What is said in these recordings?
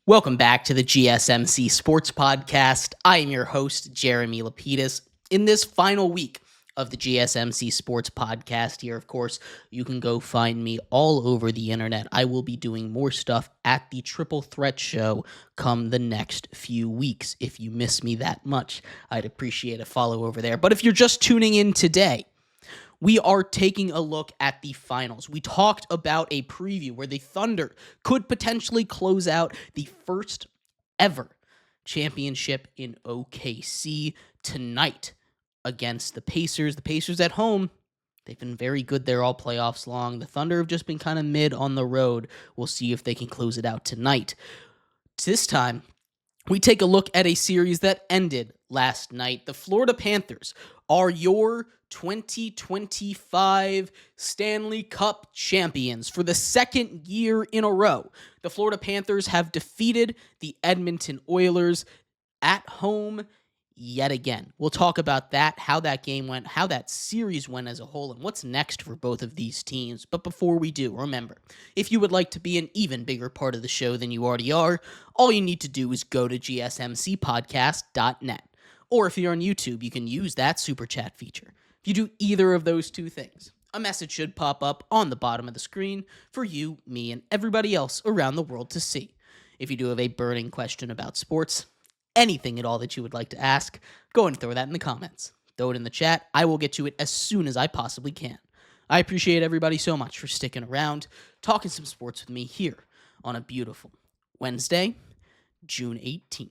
Welcome back to the GSMC Sports Podcast. I am your host, Jeremy Lapidus. In this final week of the GSMC Sports Podcast here, of course, you can go find me all over the internet. I will be doing more stuff at the Triple Threat Show come the next few weeks. If you miss me that much, I'd appreciate a follow over there. But if you're just tuning in today, we are taking a look at the finals. We talked about a preview where the Thunder could potentially close out the first ever championship in OKC tonight against the Pacers. The Pacers at home, they've been very good there all playoffs long. The Thunder have just been kind of mid on the road. We'll see if they can close it out tonight. This time, we take a look at a series that ended last night. The Florida Panthers are your 2025 Stanley Cup champions for the second year in a row. The Florida Panthers have defeated the Edmonton Oilers at home yet again. We'll talk about that, how that game went, how that series went as a whole, and what's next for both of these teams. But before we do, remember, if you would like to be an even bigger part of the show than you already are, all you need to do is go to gsmcpodcast.net. Or if you're on YouTube, you can use that super chat feature. If you do either of those two things, a message should pop up on the bottom of the screen for you, me, and everybody else around the world to see. If you do have a burning question about sports, anything at all that you would like to ask, go and throw that in the comments. Throw it in the chat. I will get to it as soon as I possibly can. I appreciate everybody so much for sticking around, talking some sports with me here on a beautiful Wednesday, June 18th.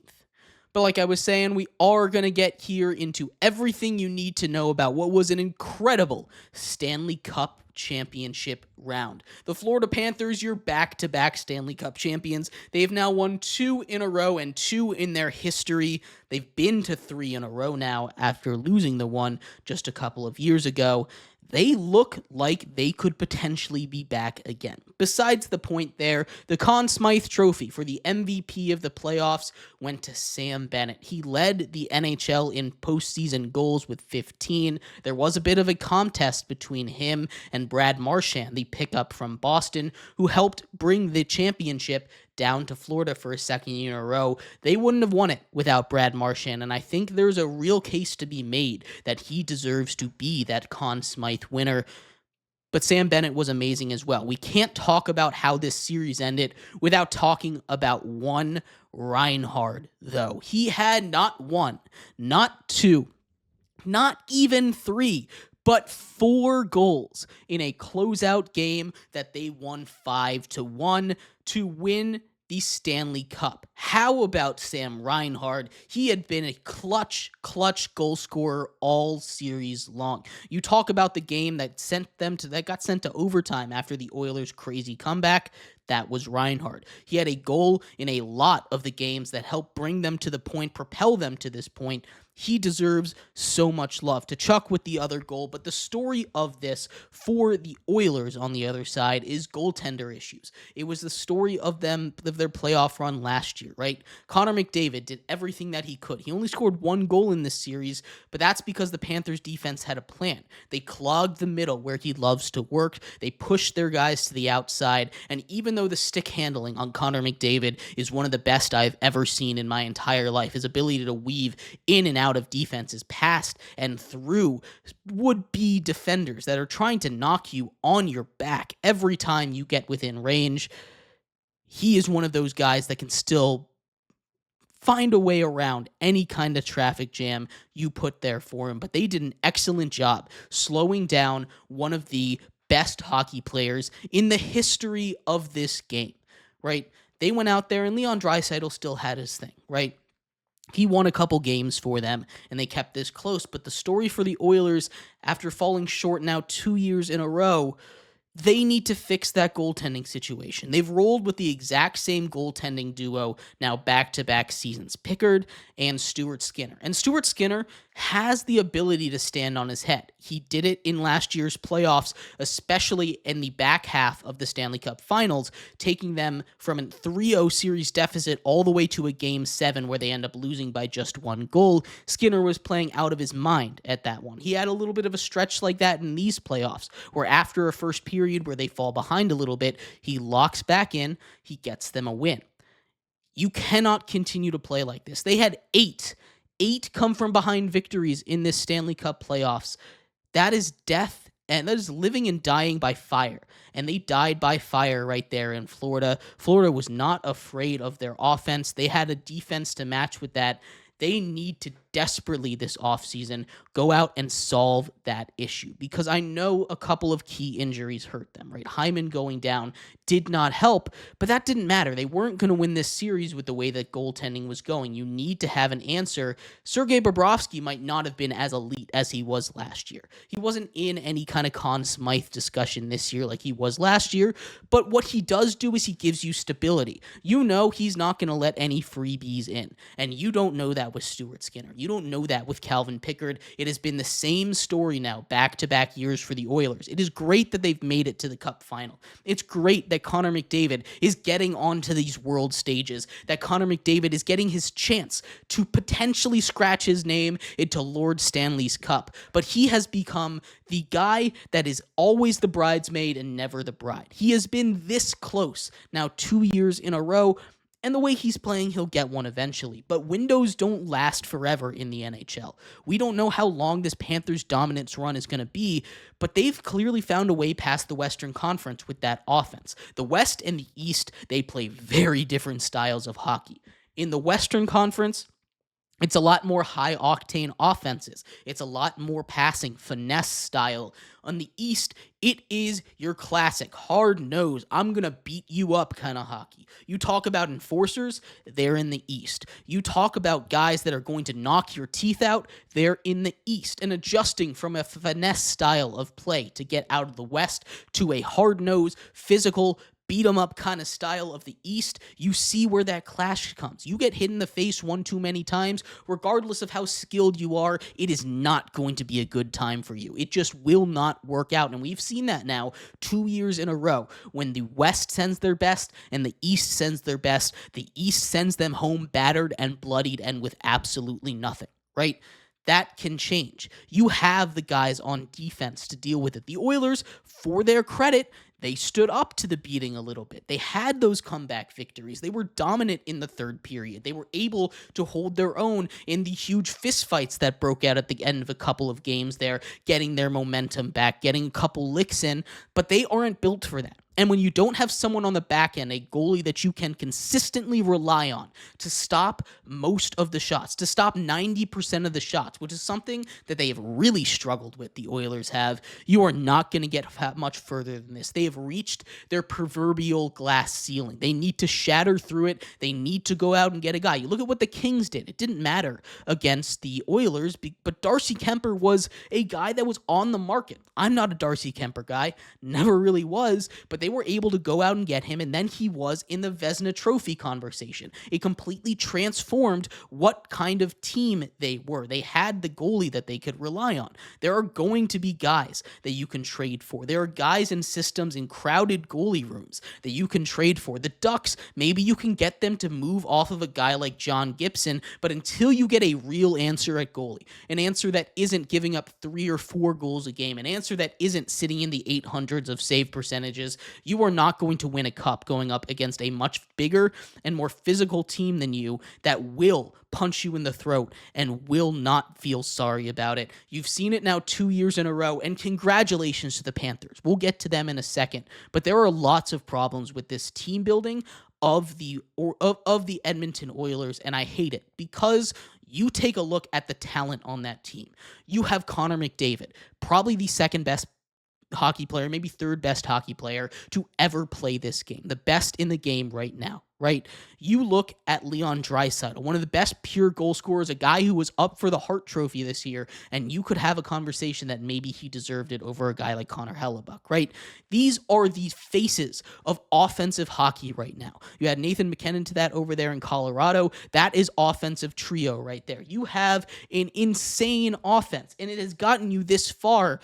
But like I was saying, we are going to get here into everything you need to know about what was an incredible Stanley Cup championship round. The Florida Panthers, your back-to-back Stanley Cup champions. They've now won 2 in a row and 2 in their history. They've been to 3 in a row now after losing the one just a couple of years ago. They look like they could potentially be back again. Besides the point there, the Conn Smythe Trophy for the MVP of the playoffs went to Sam Bennett. He led the NHL in postseason goals with 15. There was a bit of a contest between him and Brad Marchand, the pickup from Boston, who helped bring the championship down to Florida for a second year in a row. They wouldn't have won it without Brad Marchand, and I think there's a real case to be made that he deserves to be that Conn Smythe winner. But Sam Bennett was amazing as well. We can't talk about how this series ended without talking about one Reinhard, though. He had not 1, not 2, not even 3, but 4 goals in a closeout game that they won 5-1 to win the Stanley Cup. How about Sam Reinhard? He had been a clutch goal scorer all series long. You talk about the game that got sent to overtime after the Oilers' crazy comeback. That was Reinhard. He had a goal in a lot of the games that helped bring them to the point, propel them to this point. He deserves so much love. Tkachuk with the other goal, but the story of this for the Oilers on the other side is goaltender issues. It was the story of their playoff run last year, right? Connor McDavid did everything that he could. He only scored 1 goal in this series, but that's because the Panthers defense had a plan. They clogged the middle where he loves to work. They pushed their guys to the outside, and even though the stick handling on Connor McDavid is one of the best I've ever seen in my entire life, his ability to weave in and out of defenses, past and through would-be defenders that are trying to knock you on your back every time you get within range, he is one of those guys that can still find a way around any kind of traffic jam you put there for him. But they did an excellent job slowing down one of the best hockey players in the history of this game, right? They went out there, and Leon Draisaitl still had his thing, right? He won a couple games for them, and they kept this close. But the story for the Oilers, after falling short now 2 years in a row, they need to fix that goaltending situation. They've rolled with the exact same goaltending duo now back-to-back seasons, Pickard and Stuart Skinner. And Stuart Skinner has the ability to stand on his head. He did it in last year's playoffs, especially in the back half of the Stanley Cup Finals, taking them from a 3-0 series deficit all the way to a Game 7 where they end up losing by just 1 goal. Skinner was playing out of his mind at that one. He had a little bit of a stretch like that in these playoffs, where after a first period where they fall behind a little bit, he locks back in, he gets them a win. You cannot continue to play like this. They had eight come from behind victories in this Stanley Cup playoffs. That is death, and that is living and dying by fire. And they died by fire right there in Florida. Florida was not afraid of their offense. They had a defense to match with that. They need to desperately this offseason go out and solve that issue, because I know a couple of key injuries hurt them, right? Hyman going down did not help, but that didn't matter. They weren't going to win this series with the way that goaltending was going. You need to have an answer. Sergei Bobrovsky might not have been as elite as he was last year. He wasn't in any kind of Conn Smythe discussion this year like he was last year, but what he does do is he gives you stability. You know he's not going to let any freebies in, and you don't know that with Stuart Skinner. You don't know that with Calvin Pickard. It has been the same story now, back-to-back years for the Oilers. It is great that they've made it to the Cup final. It's great that Connor McDavid is getting onto these world stages, that Connor McDavid is getting his chance to potentially scratch his name into Lord Stanley's Cup. But he has become the guy that is always the bridesmaid and never the bride. He has been this close now 2 years in a row. And the way he's playing, he'll get one eventually. But windows don't last forever in the NHL. We don't know how long this Panthers dominance run is going to be, but they've clearly found a way past the Western Conference with that offense. The West and the East, they play very different styles of hockey. In the Western Conference, it's a lot more high-octane offenses. It's a lot more passing, finesse style. On the East, it is your classic, hard-nosed, I'm going to beat you up kind of hockey. You talk about enforcers, they're in the East. You talk about guys that are going to knock your teeth out, they're in the East. And adjusting from a finesse style of play to get out of the West to a hard-nosed, physical, beat 'em up kind of style of the East, you see where that clash comes. You get hit in the face one too many times, regardless of how skilled you are, it is not going to be a good time for you. It just will not work out. And we've seen that now 2 years in a row. When the West sends their best and the East sends their best, the East sends them home battered and bloodied and with absolutely nothing, right? That can change. You have the guys on defense to deal with it. The Oilers, for their credit, they stood up to the beating a little bit. They had those comeback victories. They were dominant in the third period. They were able to hold their own in the huge fistfights that broke out at the end of a couple of games there, getting their momentum back, getting a couple licks in, but they aren't built for that. And when you don't have someone on the back end, a goalie that you can consistently rely on to stop most of the shots, to stop 90% of the shots, which is something that they have really struggled with, the Oilers have, you are not going to get much further than this. They have reached their proverbial glass ceiling. They need to shatter through it. They need to go out and get a guy. You look at what the Kings did. It didn't matter against the Oilers, but Darcy Kemper was a guy that was on the market. I'm not a Darcy Kemper guy, never really was, but they were able to go out and get him, and then he was in the Vezina Trophy conversation. It completely transformed what kind of team they were. They had the goalie that they could rely on. There are going to be guys that you can trade for. There are guys in systems in crowded goalie rooms that you can trade for. The Ducks, maybe you can get them to move off of a guy like John Gibson, but until you get a real answer at goalie, an answer that isn't giving up 3 or 4 goals a game, an answer that isn't sitting in the 800s of save percentages, you are not going to win a cup going up against a much bigger and more physical team than you that will punch you in the throat and will not feel sorry about it. You've seen it now 2 years in a row, and congratulations to the Panthers. We'll get to them in a second, but there are lots of problems with this team building of the Edmonton Oilers, and I hate it because you take a look at the talent on that team. You have Connor McDavid, probably the second best hockey player, maybe third best hockey player to ever play this game, the best in the game right now, right? You look at Leon Draisaitl, one of the best pure goal scorers, a guy who was up for the Hart Trophy this year, and you could have a conversation that maybe he deserved it over a guy like Connor Hellebuck, right? These are the faces of offensive hockey right now. You had Nathan McKinnon to that over there in Colorado. That is offensive trio right there. You have an insane offense, and it has gotten you this far.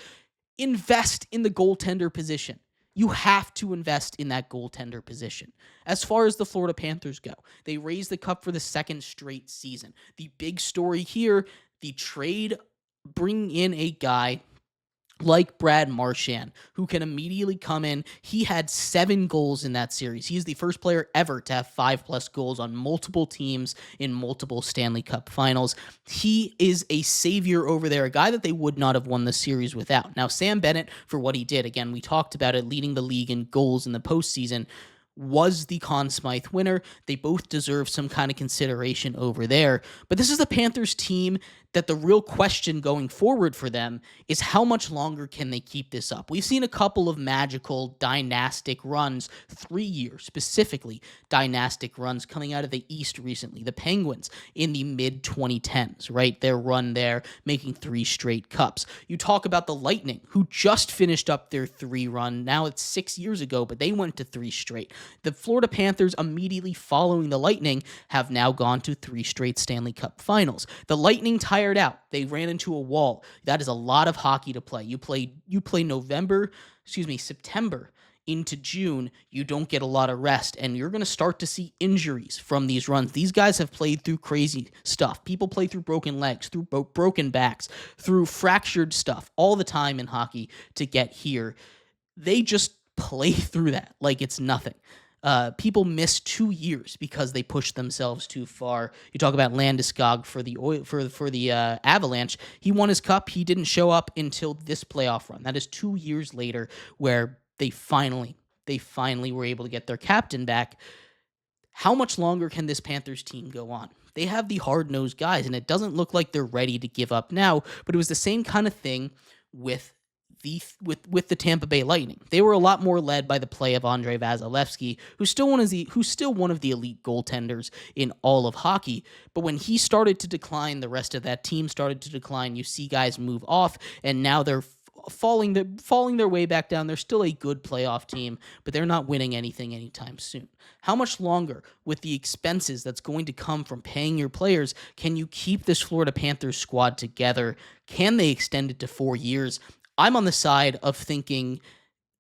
Invest in the goaltender position. You have to invest in that goaltender position. As far as the Florida Panthers go, they raised the cup for the second straight season. The big story here, the trade bringing in a guy like Brad Marchand, who can immediately come in. He had 7 goals in that series. He is the first player ever to have 5+ goals on multiple teams in multiple Stanley Cup finals. He is a savior over there, a guy that they would not have won the series without. Now, Sam Bennett, for what he did, again, we talked about it, leading the league in goals in the postseason, was the Conn Smythe winner. They both deserve some kind of consideration over there. But this is the Panthers team that the real question going forward for them is how much longer can they keep this up? We've seen a couple of magical dynastic runs, 3 years specifically, dynastic runs coming out of the East recently. The Penguins in the mid-2010s, right? Their run there, making 3 straight cups. You talk about the Lightning, who just finished up their 3 run. Now it's 6 years ago, but they went to 3 straight. The Florida Panthers, immediately following the Lightning, have now gone to 3 straight Stanley Cup finals. The Lightning tired out. They ran into a wall. That is a lot of hockey to play. You play September into June, you don't get a lot of rest, and you're going to start to see injuries from these runs. These guys have played through crazy stuff. People play through broken legs, through broken backs, through fractured stuff all the time in hockey to get here. They just play through that like it's nothing. People miss 2 years because they pushed themselves too far. You talk about Landeskog for the Avalanche. He won his cup. He didn't show up until this playoff run. That is 2 years later, where they finally were able to get their captain back. How much longer can this Panthers team go on? They have the hard-nosed guys, and it doesn't look like they're ready to give up now. But it was the same kind of thing with the Tampa Bay Lightning. They were a lot more led by the play of Andrei Vasilevskiy, who's still one of the elite goaltenders in all of hockey. But when he started to decline, the rest of that team started to decline. You see guys move off, and now they're falling their way back down. They're still a good playoff team, but they're not winning anything anytime soon. How much longer, with the expenses that's going to come from paying your players, can you keep this Florida Panthers squad together? Can they extend it to 4 years? I'm on the side of thinking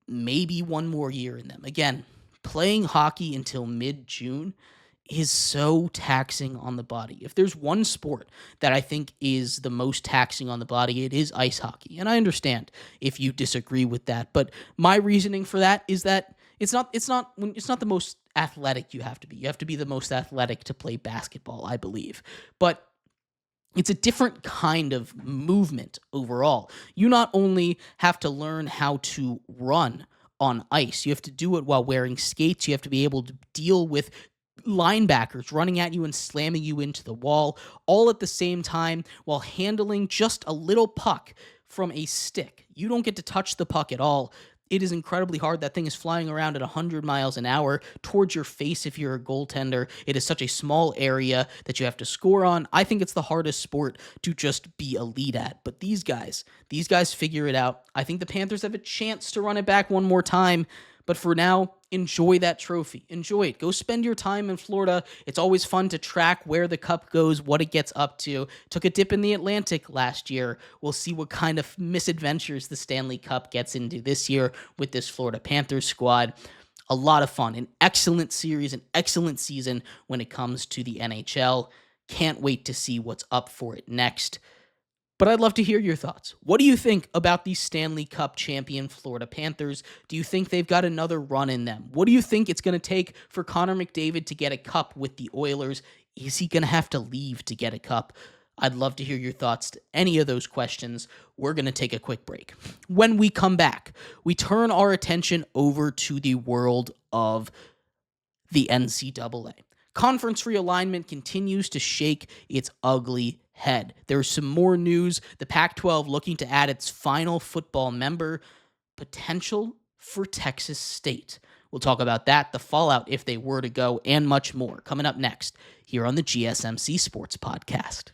maybe 1 more year in them. Again, playing hockey until mid-June is so taxing on the body. If there's one sport that I think is the most taxing on the body, it is ice hockey. And I understand if you disagree with that, but my reasoning for that is that it's not the most athletic you have to be. You have to be the most athletic to play basketball, I believe. But it's a different kind of movement overall. You not only have to learn how to run on ice, you have to do it while wearing skates. You have to be able to deal with linebackers running at you and slamming you into the wall, all at the same time while handling just a little puck from a stick. You don't get to touch the puck at all. It is incredibly hard. That thing is flying around at 100 miles an hour towards your face if you're a goaltender. It is such a small area that you have to score on. I think it's the hardest sport to just be elite at. But these guys figure it out. I think the Panthers have a chance to run it back one more time. But for now, enjoy that trophy. Enjoy it. Go spend your time in Florida. It's always fun to track where the cup goes, what it gets up to. Took a dip in the Atlantic last year. We'll see what kind of misadventures the Stanley Cup gets into this year with this Florida Panthers squad. A lot of fun. An excellent series, an excellent season when it comes to the NHL. Can't wait to see what's up for it next. But I'd love to hear your thoughts. What do you think about the Stanley Cup champion Florida Panthers? Do you think they've got another run in them? What do you think it's going to take for Connor McDavid to get a cup with the Oilers? Is he going to have to leave to get a cup? I'd love to hear your thoughts to any of those questions. We're going to take a quick break. When we come back, we turn our attention over to the world of the NCAA. Conference realignment continues to shake its ugly head. There's some more news. The Pac-12 looking to add its final football member. Potential for Texas State. We'll talk about that, the fallout if they were to go, and much more coming up next here on the GSMC Sports Podcast.